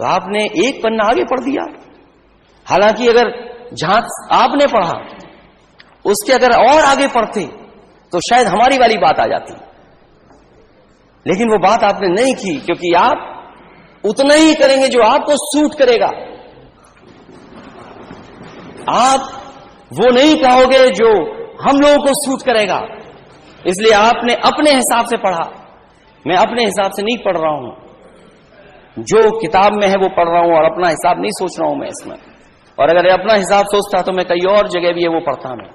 तो आपने एक पन्ना आगे पढ़ दिया। हालांकि अगर जहां आपने पढ़ा उसके अगर और आगे पढ़ते तो शायद हमारी वाली बात आ जाती, लेकिन वो बात आपने नहीं की, क्योंकि आप उतना ही करेंगे जो आपको सूट करेगा। आप वो नहीं कहोगे जो हम लोगों को सूट करेगा। इसलिए आपने अपने हिसाब से पढ़ा। मैं अपने हिसाब से नहीं पढ़ रहा हूं, जो किताब में है वो पढ़ रहा हूं और अपना हिसाब नहीं सोच रहा हूं मैं इसमें। और अगर अपना हिसाब सोचता तो मैं कई और जगह भी है वो पढ़ता मैं।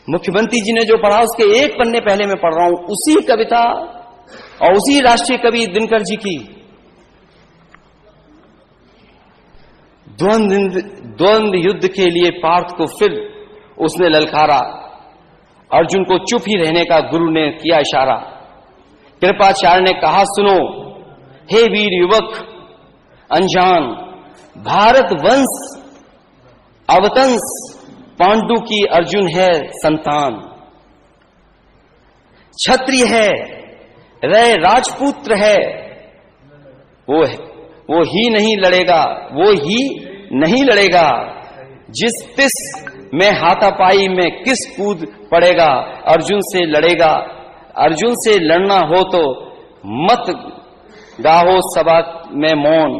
मुख्यमंत्री जी ने जो पढ़ा उसके एक पन्ने पहले मैं पढ़ रहा हूं, उसी कविता और उसी राष्ट्रीय कवि दिनकर जी की द्वंद्व युद्ध के लिए पार्थ को फिर उसने ललकारा। अर्जुन को चुप ही रहने का गुरु ने किया इशारा। कृपाचार्य ने कहा सुनो हे वीर युवक अनजान, भारत वंश अवतंस पांडु की अर्जुन है संतान। क्षत्रिय है रय राजपुत्र है, वो ही नहीं लड़ेगा, वो ही नहीं लड़ेगा। जिस तिस में हाथापाई में किस कूद पड़ेगा, अर्जुन से लड़ेगा। अर्जुन से लड़ना हो तो मत गाहो सभा में मौन,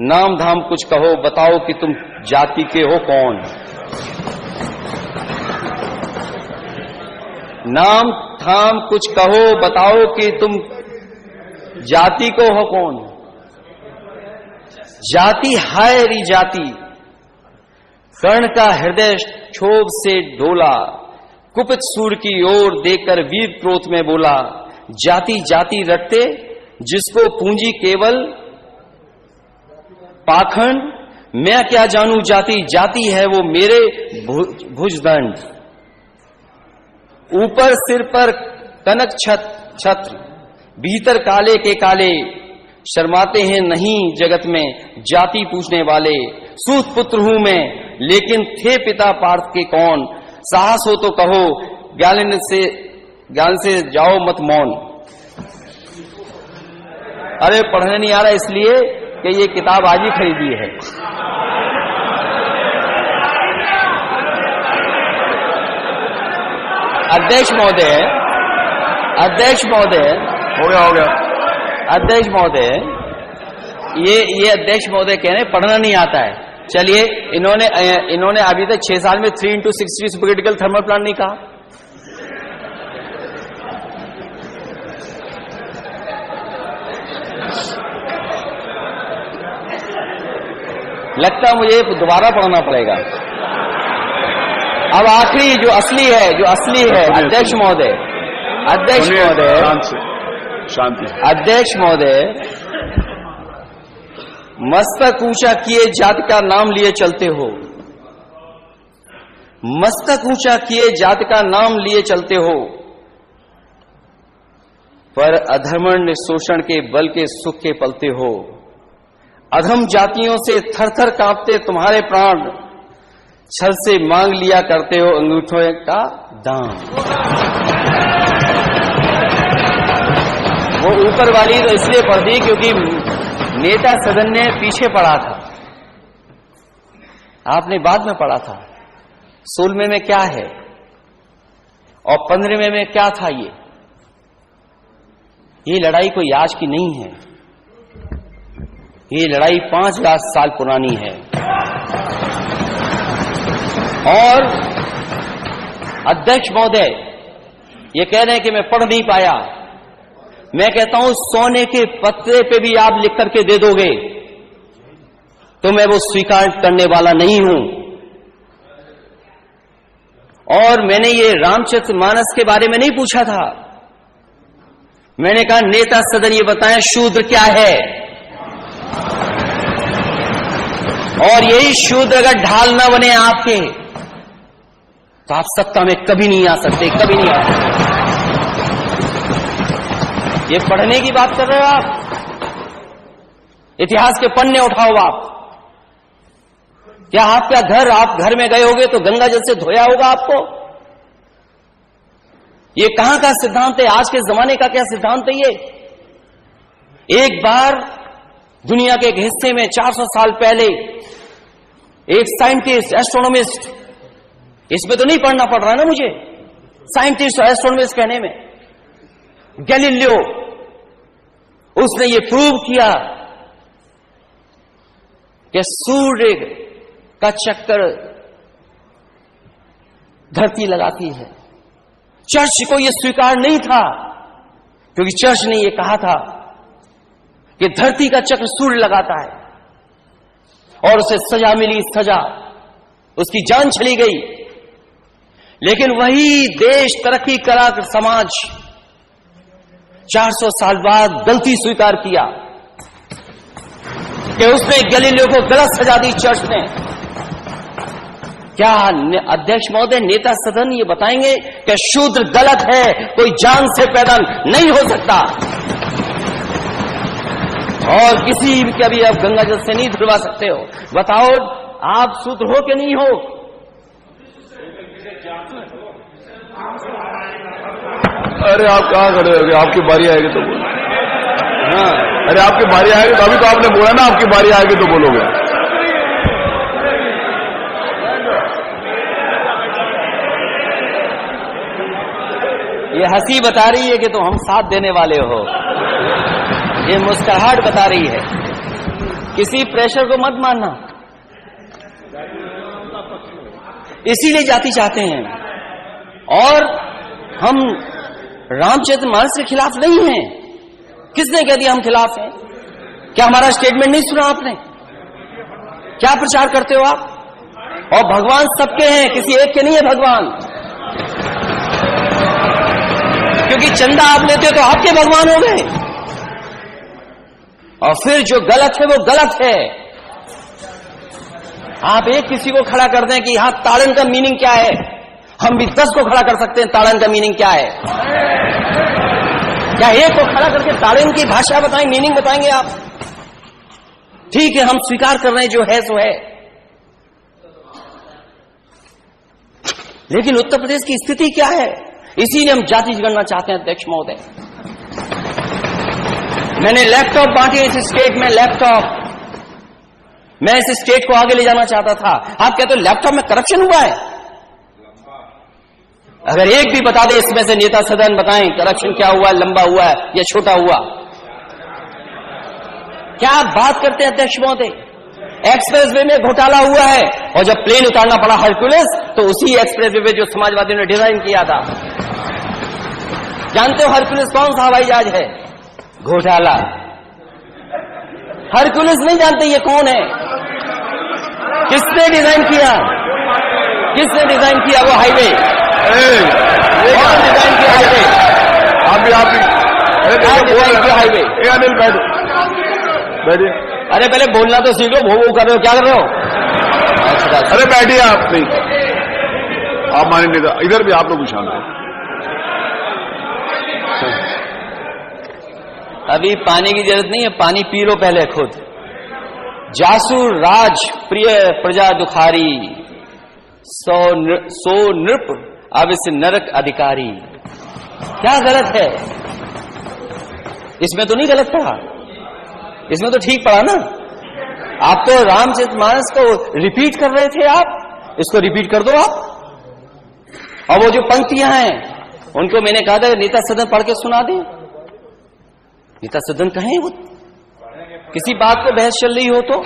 नाम धाम कुछ कहो बताओ कि तुम जाति के हो कौन। नाम धाम कुछ कहो बताओ कि तुम जाति को हो कौन। जाति हाय री जाति, कर्ण का हृदय क्षोभ से डोला। कुपित सूर की ओर देखकर वीर क्रोध में बोला, जाति जाति रटते जिसको पूंजी केवल पाखंड। मैं क्या जानू जाति, जाति है वो मेरे भुजदंड। ऊपर सिर पर कनक छत्र, भीतर काले के काले। शर्माते हैं नहीं जगत में जाति पूछने वाले। सूत पुत्र हूं मैं लेकिन थे पिता पार्थ के कौन। साहस हो तो कहो ज्ञान से जाओ मत मौन। अरे पढ़ने नहीं आ रहा इसलिए कि ये किताब आज ही खरीदी है। अध्यक्ष महोदय, अध्यक्ष महोदय, हो गया अध्यक्ष महोदय, ये अध्यक्ष महोदय कह रहे हैं पढ़ना नहीं आता है। चलिए, इन्होंने अभी तक 6 साल में 3x60 सुपरक्रिटिकल थर्मल प्लांट नहीं कहा। लगता है मुझे दोबारा पढ़ना पड़ेगा। अब आखिरी जो असली है अध्यक्ष महोदय, अध्यक्ष महोदय, शांति। अध्यक्ष महोदय, मस्तक ऊंचा किए जाति का नाम लिए चलते हो। मस्तक ऊंचा किए जाति का नाम लिए चलते हो, पर अधर्मण्य शोषण के बल के सुख के पलते हो। अधम जातियों से थर थर कांपते तुम्हारे प्राण, छल से मांग लिया करते हो अंगूठों का दाम। वो ऊपर वाली तो इसलिए पढ़ दी क्योंकि नेता सदन ने पीछे पढ़ा था, आपने बाद में पढ़ा था। 16वें में क्या है और 15वें में क्या था। ये लड़ाई कोई आज की नहीं है, ये लड़ाई 5,000 साल पुरानी है। और अध्यक्ष महोदय ये कह रहे हैं कि मैं पढ़ नहीं पाया। मैं कहता हूं सोने के पत्रे पे भी आप लिख करके दे दोगे तो मैं वो स्वीकार करने वाला नहीं हूं। और मैंने ये रामचरितमानस के बारे में नहीं पूछा था, मैंने कहा नेता सदन ये बताएं शूद्र क्या है। और यही शूद्र अगर ढाल न बने आपके तो आप सत्ता में कभी नहीं आ सकते, कभी नहीं आ सकते। ये पढ़ने की बात कर रहे हो आप, इतिहास के पन्ने उठाओ आप। क्या आपका घर, आप घर में गए होगे तो गंगा जल से धोया होगा आपको। ये कहां का सिद्धांत है, आज के जमाने का क्या सिद्धांत है ये। एक बार दुनिया के एक हिस्से में 400 साल पहले एक साइंटिस्ट, एस्ट्रोनॉमिस्ट, इसमें तो नहीं पढ़ना पड़ रहा है ना मुझे, साइंटिस्ट और एस्ट्रोनॉमिस्ट कहने में, गैलीलियो, उसने ये प्रूव किया कि सूर्य का चक्कर धरती लगाती है। चर्च को यह स्वीकार नहीं था, क्योंकि चर्च ने यह कहा था कि धरती का चक्र सूर्य लगाता है, और उसे सजा मिली, सजा, उसकी जान चली गई। लेकिन वही देश, तरक्की करा समाज 400 साल बाद गलती स्वीकार किया कि उसने गैलीलियो को गलत सजा दी चर्च ने। क्या अध्यक्ष महोदय, नेता सदन ये बताएंगे कि शूद्र गलत है, कोई जान से पैदा नहीं हो सकता, और किसी का भी आप गंगा जल से नहीं धुलवा सकते हो? बताओ, आप शूद्र हो कि नहीं हो? अरे आप कहाँ खड़े हो? आपकी बारी आएगी तो बोलो। हाँ, अरे आपकी बारी आएगी तो, अभी तो आपने बोला ना आपकी बारी आएगी तो बोलोगे। ये हंसी बता रही है कि तुम हम साथ देने वाले हो, ये मुस्कुराहट बता रही है। किसी प्रेशर को मत मानना, इसीलिए जाति चाहते हैं। और हम रामचरितमानस के खिलाफ नहीं हैं। किसने कह दिया हम खिलाफ हैं? क्या हमारा स्टेटमेंट नहीं सुना आपने? क्या प्रचार करते हो आप? और भगवान सबके हैं, किसी एक के नहीं है भगवान। क्योंकि चंदा आप लेते हो तो आपके भगवान हो गए, और फिर जो गलत है वो गलत है। आप एक किसी को खड़ा कर दें कि यहां ताड़न का मीनिंग क्या है, हम भी 10 को खड़ा कर सकते हैं ताड़न का मीनिंग क्या है। क्या एक को खड़ा करके ताड़न की भाषा बताएं, मीनिंग बताएंगे आप? ठीक है, हम स्वीकार कर रहे हैं जो है सो है, लेकिन उत्तर प्रदेश की स्थिति क्या है? इसीलिए हम जाति जनगणना चाहते हैं अध्यक्ष महोदय। मैंने लैपटॉप बांटे इस स्टेट में, लैपटॉप, मैं इस स्टेट को आगे ले जाना चाहता था। आप कहते हो लैपटॉप में करप्शन हुआ है? अगर एक भी बता दे इसमें से, नेता सदन बताएं करप्शन क्या हुआ, लंबा हुआ है या छोटा हुआ? क्या आप बात करते हैं अध्यक्ष महोदय? एक्सप्रेसवे में घोटाला हुआ है, और जब प्लेन उतारना पड़ा हरक्यूलिस, तो उसी एक्सप्रेसवे पे जो समाजवादियों ने डिजाइन किया था। जानते हो हरक्यूलिस कौन सा हवाई जहाज है? घोटाला। हरक्यूलिस नहीं जानते ये कौन है? किसने डिजाइन किया? किसने डिजाइन किया वो हाईवे? कौन डिजाइन किया हाईवे? आप भी डिजाइन किया हाईवे? अनिल बैठिए। अरे पहले बोलना तो सीखो, भो कर रहे हो, क्या कर रहे हो? अच्छा, अरे बैठिए आप। नहीं, आप माने नेता, इधर भी आप लोग भी शांत हैं। अभी पानी की जरूरत नहीं है, पानी पी लो पहले खुद। जासुर राज प्रिय प्रजा दुखारी, सो नृप अविस नरक अधिकारी। क्या गलत है इसमें? तो नहीं गलत पढ़ा, इसमें तो ठीक पढ़ा ना। आप तो रामचरितमानस को रिपीट कर रहे थे, आप इसको रिपीट कर दो आप। और वो जो पंक्तियां हैं उनको मैंने कहा था नेता सदन पढ़ के सुना दें। नेता सदन कहें वो किसी बात को बहस चल रही हो तो।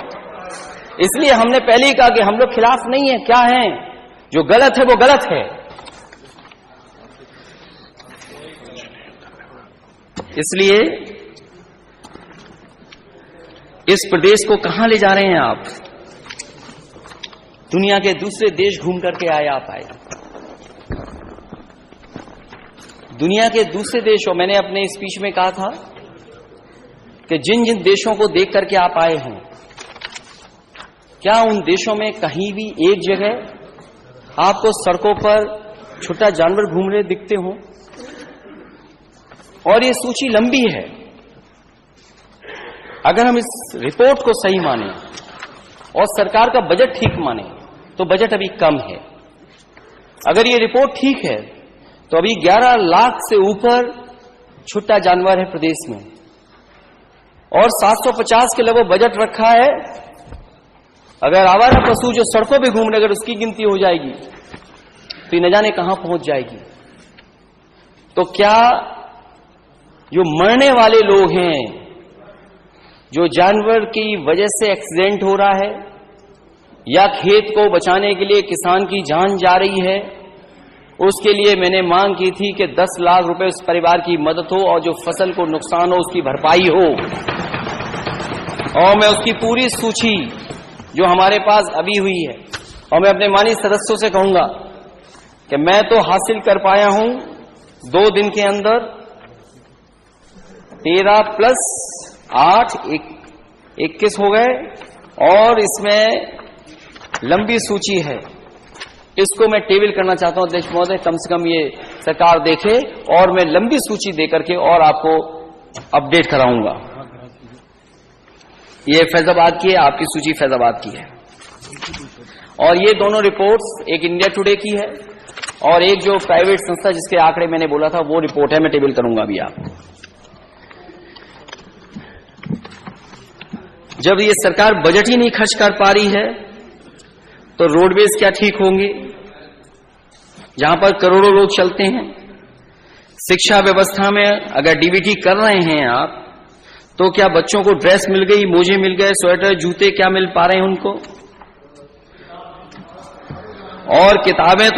इसलिए हमने पहले ही कहा कि हम लोग खिलाफ नहीं है। क्या है जो गलत है वो गलत है। इसलिए इस प्रदेश को कहां ले जा रहे हैं आप? दुनिया के दूसरे देश घूम करके आए आप आए। दुनिया के दूसरे देशों, मैंने अपने स्पीच में कहा था कि जिन जिन देशों को देख करके आप आए हैं, क्या उन देशों में कहीं भी एक जगह आपको सड़कों पर छोटा जानवर घूम रहे दिखते हों? और ये सूची लंबी है। अगर हम इस रिपोर्ट को सही माने और सरकार का बजट ठीक माने तो बजट अभी कम है। अगर ये रिपोर्ट ठीक है तो अभी 11 लाख से ऊपर छुट्टा जानवर है प्रदेश में। और 750 के लिए बजट रखा है। अगर आवारा पशु जो सड़कों पे घूमने अगर उसकी गिनती हो जाएगी तो ये न जाने कहां पहुंच जाएगी। तो क्या जो मरने वाले लोग हैं, जो जानवर की वजह से एक्सीडेंट हो रहा है या खेत को बचाने के लिए किसान की जान जा रही है, उसके लिए मैंने मांग की थी कि 10 लाख रुपए उस परिवार की मदद हो और जो फसल को नुकसान हो उसकी भरपाई हो। और मैं उसकी पूरी सूची जो हमारे पास अभी हुई है, और मैं अपने माननीय सदस्यों से कहूंगा कि मैं तो हासिल कर पाया हूं 2 दिन के अंदर 13 प्लस 8 21 हो गए, और इसमें लंबी सूची है। इसको मैं टेबल करना चाहता हूं अध्यक्ष महोदय, कम से कम ये सरकार देखे और मैं लंबी सूची देकर के और आपको अपडेट कराऊंगा। ये फैजाबाद की है, आपकी सूची फैजाबाद की है, और ये दोनों रिपोर्ट्स एक इंडिया टुडे की है और एक जो प्राइवेट संस्था जिसके आंकड़े मैंने बोला था वो रिपोर्ट है, मैं टेबल करूंगा अभी आपको। जब ये सरकार बजट ही नहीं खर्च कर पा रही है तो रोडवेज क्या ठीक होंगे जहां पर करोड़ों लोग चलते हैं। शिक्षा व्यवस्था में अगर डीबीटी कर रहे हैं आप, तो क्या बच्चों को ड्रेस मिल गई, मोजे मिल गए, स्वेटर जूते क्या मिल पा रहे हैं उनको? और किताबें